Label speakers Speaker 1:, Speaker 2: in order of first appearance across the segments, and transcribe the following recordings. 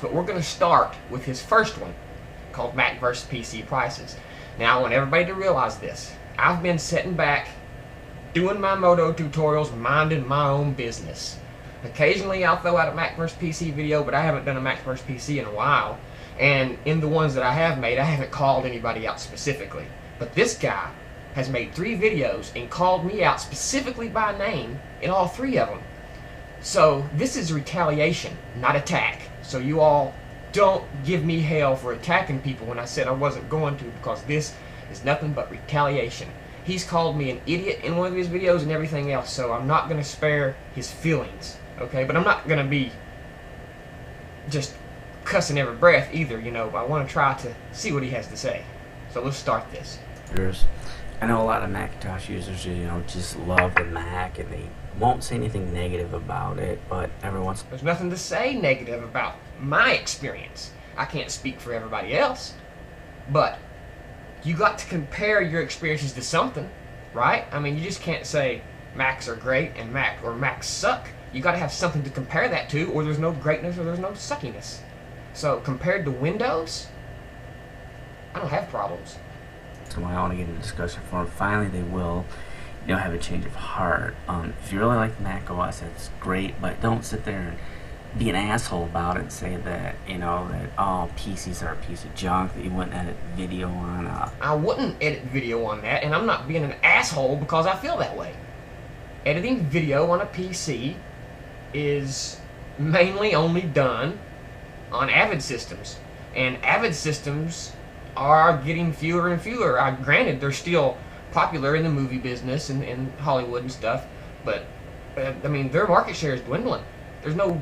Speaker 1: But we're going to start with his first one, called Mac vs. PC Prices. Now I want everybody to realize this. I've been sitting back, doing my moto tutorials, minding my own business. Occasionally I'll throw out a Mac vs. PC video, but I haven't done a Mac vs. PC in a while. And in the ones that I have made, I haven't called anybody out specifically. But this guy has made 3 videos and called me out specifically by name in all 3 of them. So this is retaliation, not attack. So you all don't give me hell for attacking people when I said I wasn't going to, because this is nothing but retaliation. He's called me an idiot in one of his videos and everything else, so I'm not going to spare his feelings, okay? But I'm not going to be just cussing every breath either, you know. I want to try to see what he has to say. So let's start this.
Speaker 2: I know a lot of Macintosh users, you know, just love the Mac and they won't say anything negative about it, but every once
Speaker 1: There's nothing to say negative about my experience. I can't speak for everybody else, but you got to compare your experiences to something, right? I mean, you just can't say Macs are great and Macs suck. You got to have something to compare that to, or there's no greatness or there's no suckiness. So compared to Windows, I don't have problems.
Speaker 2: So I want to get into discussion forum. Finally, they will, you know, have a change of heart. If you really like Mac OS, that's great, but don't sit there and be an asshole about it and say that, you know, that all PCs are a piece of junk, that you wouldn't edit video on.
Speaker 1: I wouldn't edit video on that, and I'm not being an asshole because I feel that way. Editing video on a PC is mainly only done on Avid systems, and Avid systems are getting fewer and fewer. Granted, they're still popular in the movie business and in Hollywood and stuff, but I mean, their market share is dwindling. There's no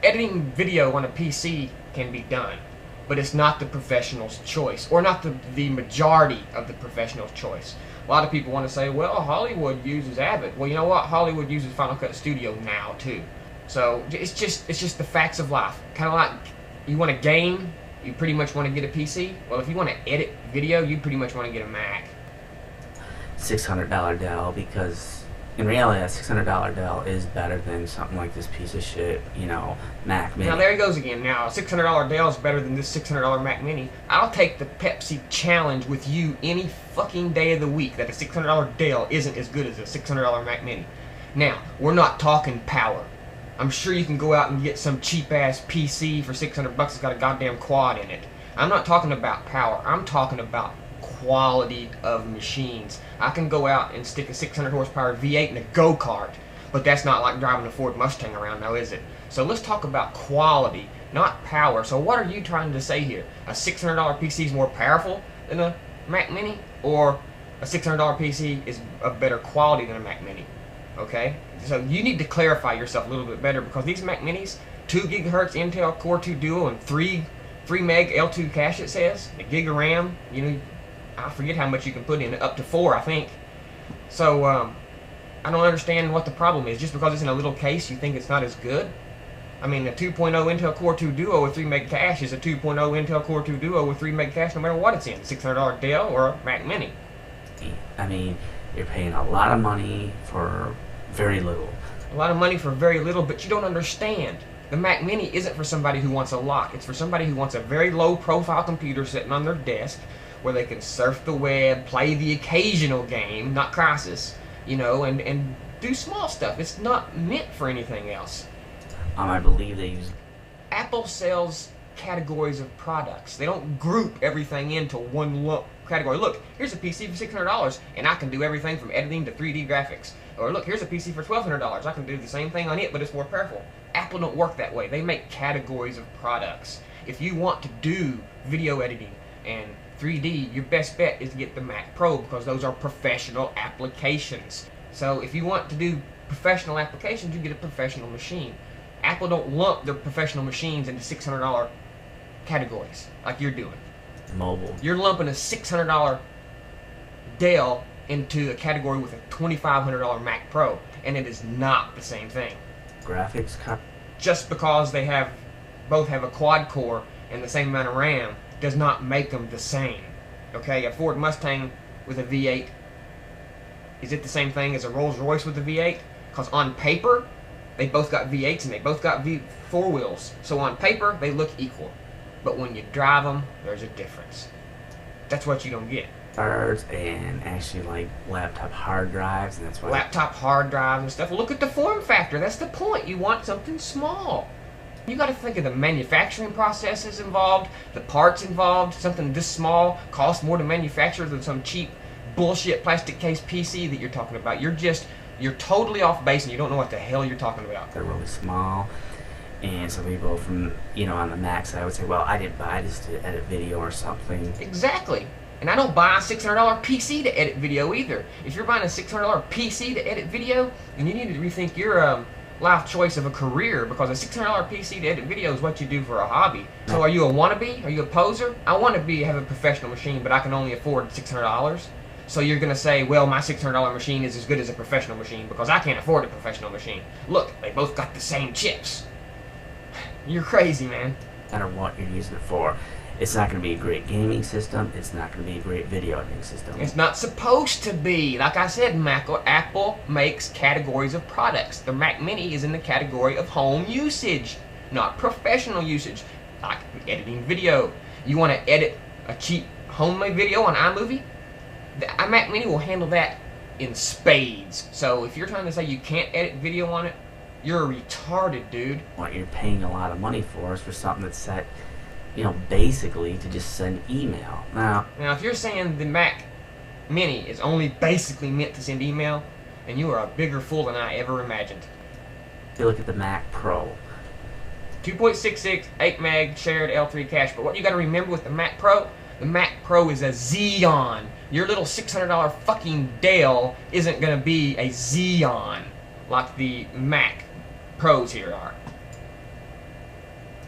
Speaker 1: editing video on a PC can be done, but it's not the professional's choice, or not the majority of the professional's choice. A lot of people want to say, well, Hollywood uses Avid. Well, you know what? Hollywood uses Final Cut Studio now too. So it's just the facts of life. Kind of like you want a game, you pretty much want to get a PC. Well, if you want to edit video, you pretty much want to get a Mac.
Speaker 2: $600 Dell, because in reality that $600 Dell is better than something like this piece of shit, you know, Mac Mini.
Speaker 1: Now there he goes again. Now a $600 Dell is better than this $600 Mac Mini. I'll take the Pepsi challenge with you any fucking day of the week that a $600 Dell isn't as good as a $600 Mac Mini. Now, we're not talking power. I'm sure you can go out and get some cheap ass PC for $600 that's got a goddamn quad in it. I'm not talking about power. I'm talking about quality of machines. I can go out and stick a 600 horsepower V8 in a go-kart, but that's not like driving a Ford Mustang around now, is it? So let's talk about quality, not power. So what are you trying to say here? A $600 PC is more powerful than a Mac Mini, or a $600 PC is of better quality than a Mac Mini? Okay? So you need to clarify yourself a little bit better, because these Mac Minis, 2 GHz Intel Core 2 Duo and 3 meg L2 cache, it says, a gig of RAM, you know, I forget how much you can put in it, up to 4 I think. So I don't understand what the problem is. Just because it's in a little case you think it's not as good? I mean, a 2.0 Intel Core 2 Duo with 3 meg cache is a 2.0 Intel Core 2 Duo with 3 meg cache no matter what it's in, $600 Dell or a Mac Mini.
Speaker 2: I mean, you're paying a lot of money for very little.
Speaker 1: A lot of money for very little, but you don't understand. The Mac Mini isn't for somebody who wants a lock. It's for somebody who wants a very low profile computer sitting on their desk where they can surf the web, play the occasional game, not Crysis, you know, and do small stuff. It's not meant for anything else.
Speaker 2: I believe they use...
Speaker 1: Apple sells categories of products. They don't group everything into one lump category. Look, here's a PC for $600 and I can do everything from editing to 3D graphics. Or look, here's a PC for $1,200. I can do the same thing on it, but it's more powerful. Apple don't work that way. They make categories of products. If you want to do video editing and 3D, your best bet is to get the Mac Pro, because those are professional applications. So if you want to do professional applications, you get a professional machine. Apple don't lump their professional machines into $600 categories like you're doing.
Speaker 2: Mobile.
Speaker 1: You're lumping a $600 Dell into a category with a $2,500 Mac Pro, and it is not the same thing.
Speaker 2: Graphics card.
Speaker 1: Just because they both have a quad core and the same amount of RAM does not make them the same. Okay, a Ford Mustang with a V8, is it the same thing as a Rolls Royce with a V8? Because on paper, They both got V8s and they both got V4 wheels. So on paper, they look equal. But when you drive them, there's a difference. That's what you don't get.
Speaker 2: Cards and actually like laptop hard drives, and that's why
Speaker 1: Laptop hard drives and stuff. Look at the form factor. That's the point. You want something small. You got to think of the manufacturing processes involved, the parts involved. Something this small costs more to manufacture than some cheap bullshit plastic case PC that you're talking about. You're totally off base and you don't know what the hell you're talking about.
Speaker 2: they're really small. And some people from, on the Mac side would say, well, I didn't buy this to edit video or something.
Speaker 1: Exactly. And I don't buy a $600 PC to edit video either. If you're buying a $600 PC to edit video, then you need to rethink your life choice of a career, because a $600 PC to edit video is what you do for a hobby. So are you a wannabe? Are you a poser? I want to have a professional machine, but I can only afford $600. So you're going to say, well, my $600 machine is as good as a professional machine because I can't afford a professional machine. Look, they both got the same chips. You're crazy, man.
Speaker 2: No matter what you're using it for, it's not going to be a great gaming system. It's not going to be a great video editing system.
Speaker 1: It's not supposed to be. Like I said, Apple makes categories of products. The Mac Mini is in the category of home usage, not professional usage. Like editing video. You want to edit a cheap homemade video on iMovie? The Mac Mini will handle that in spades. So if you're trying to say you can't edit video on it, you're retarded, dude.
Speaker 2: What you're paying a lot of money for is for something that's set, basically to just send email. Now,
Speaker 1: if you're saying the Mac Mini is only basically meant to send email, then you are a bigger fool than I ever imagined.
Speaker 2: if you look at the Mac Pro,
Speaker 1: 2.66, 8 meg, shared L3 cache. But what you got to remember with the Mac Pro is a Xeon. Your little $600 fucking Dell isn't going to be a Xeon like the Mac Pros here are.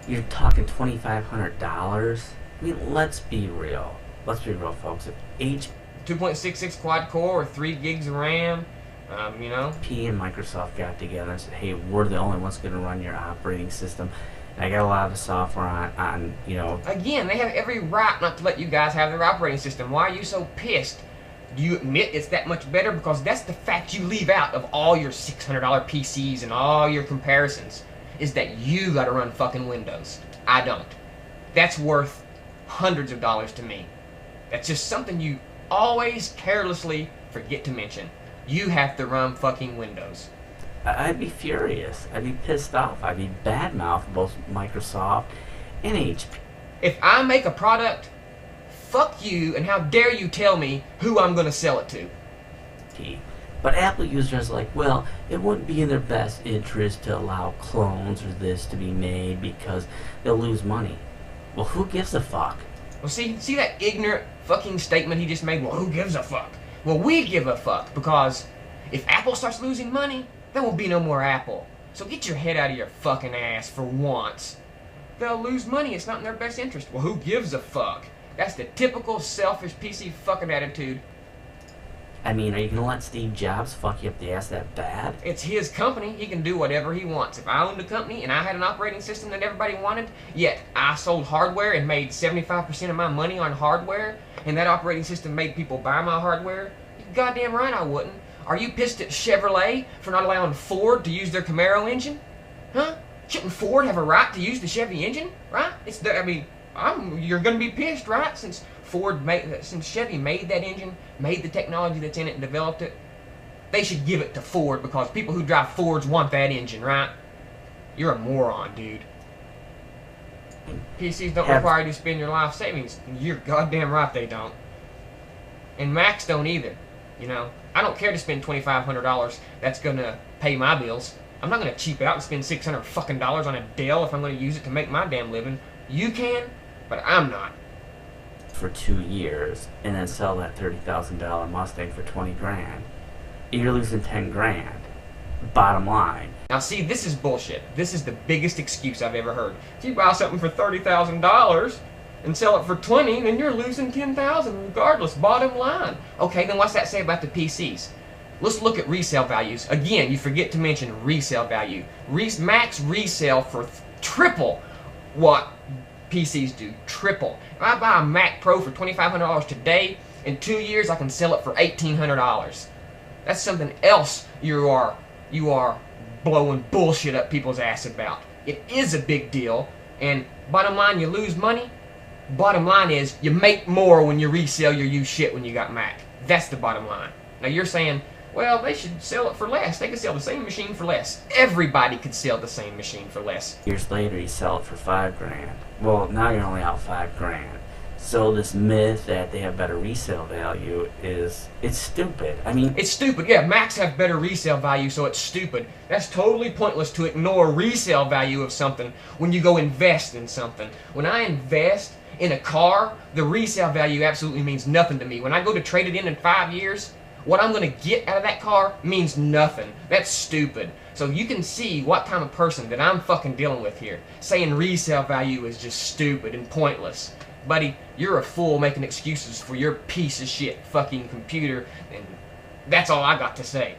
Speaker 2: you're talking $2,500. I mean, let's be real. Let's be real, folks. If
Speaker 1: 2.66 quad core or 3 gigs of RAM,
Speaker 2: HP and Microsoft got together and said, hey, we're the only ones going to run your operating system. And I got a lot of the software on.
Speaker 1: Again, they have every right not to let you guys have their operating system. Why are you so pissed? Do you admit it's that much better? Because that's the fact you leave out of all your $600 PCs and all your comparisons, is that you gotta run fucking Windows. I don't. That's worth hundreds of dollars to me. That's just something you always carelessly forget to mention. You have to run fucking Windows.
Speaker 2: I'd be furious. I'd be pissed off. I'd be badmouth both Microsoft and HP.
Speaker 1: If I make a product, fuck you, and how dare you tell me who I'm gonna sell it to.
Speaker 2: But Apple users are like, well, it wouldn't be in their best interest to allow clones or this to be made because they'll lose money. Well, who gives a fuck?
Speaker 1: Well, see that ignorant fucking statement he just made? Well, who gives a fuck? Well, we give a fuck, because if Apple starts losing money, there won't be no more Apple. So get your head out of your fucking ass for once. They'll lose money. It's not in their best interest. Well, who gives a fuck? That's the typical selfish PC fucking attitude.
Speaker 2: I mean, are you going to let Steve Jobs fuck you up the ass that bad?
Speaker 1: It's his company. He can do whatever he wants. If I owned a company and I had an operating system that everybody wanted, yet I sold hardware and made 75% of my money on hardware, and that operating system made people buy my hardware, you're goddamn right I wouldn't. Are you pissed at Chevrolet for not allowing Ford to use their Camaro engine? Huh? Shouldn't Ford have a right to use the Chevy engine? Right? You're gonna be pissed, right? Since Chevy made that engine, made the technology that's in it and developed it, they should give it to Ford, because people who drive Fords want that engine, right? You're a moron, dude. PCs don't require you to spend your life savings. You're goddamn right they don't. And Macs don't either. I don't care to spend $2,500. That's gonna pay my bills. I'm not gonna cheap out and spend $600 fucking dollars on a Dell if I'm gonna use it to make my damn living. You can, but I'm not.
Speaker 2: For 2 years, and then sell that $30,000 Mustang for 20 grand. You're losing 10 grand. Bottom line.
Speaker 1: Now see, this is bullshit. This is the biggest excuse I've ever heard. If you buy something for $30,000 and sell it for 20, then you're losing 10,000 regardless. Bottom line. Okay, then what's that say about the PCs? Let's look at resale values. Again, you forget to mention resale value. Macs resale for triple what PCs do. Triple. If I buy a Mac Pro for $2,500 today, in 2 years I can sell it for $1,800. That's something else you are blowing bullshit up people's ass about. It is a big deal, and bottom line, you lose money. Bottom line is, you make more when you resell your used shit when you got Mac. That's the bottom line. Now you're saying, well, they should sell it for less. They could sell the same machine for less. Everybody could sell the same machine for less.
Speaker 2: Years later, you sell it for $5,000. Well, now you're only out $5,000. So this myth that they have better resale value it's stupid. I mean,
Speaker 1: it's stupid. Yeah, Macs have better resale value, so it's stupid. That's totally pointless to ignore resale value of something when you go invest in something. When I invest in a car, the resale value absolutely means nothing to me. When I go to trade it in 5 years, what I'm going to get out of that car means nothing. That's stupid. So you can see what kind of person that I'm fucking dealing with here. Saying resale value is just stupid and pointless. Buddy, you're a fool making excuses for your piece of shit fucking computer, and that's all I got to say.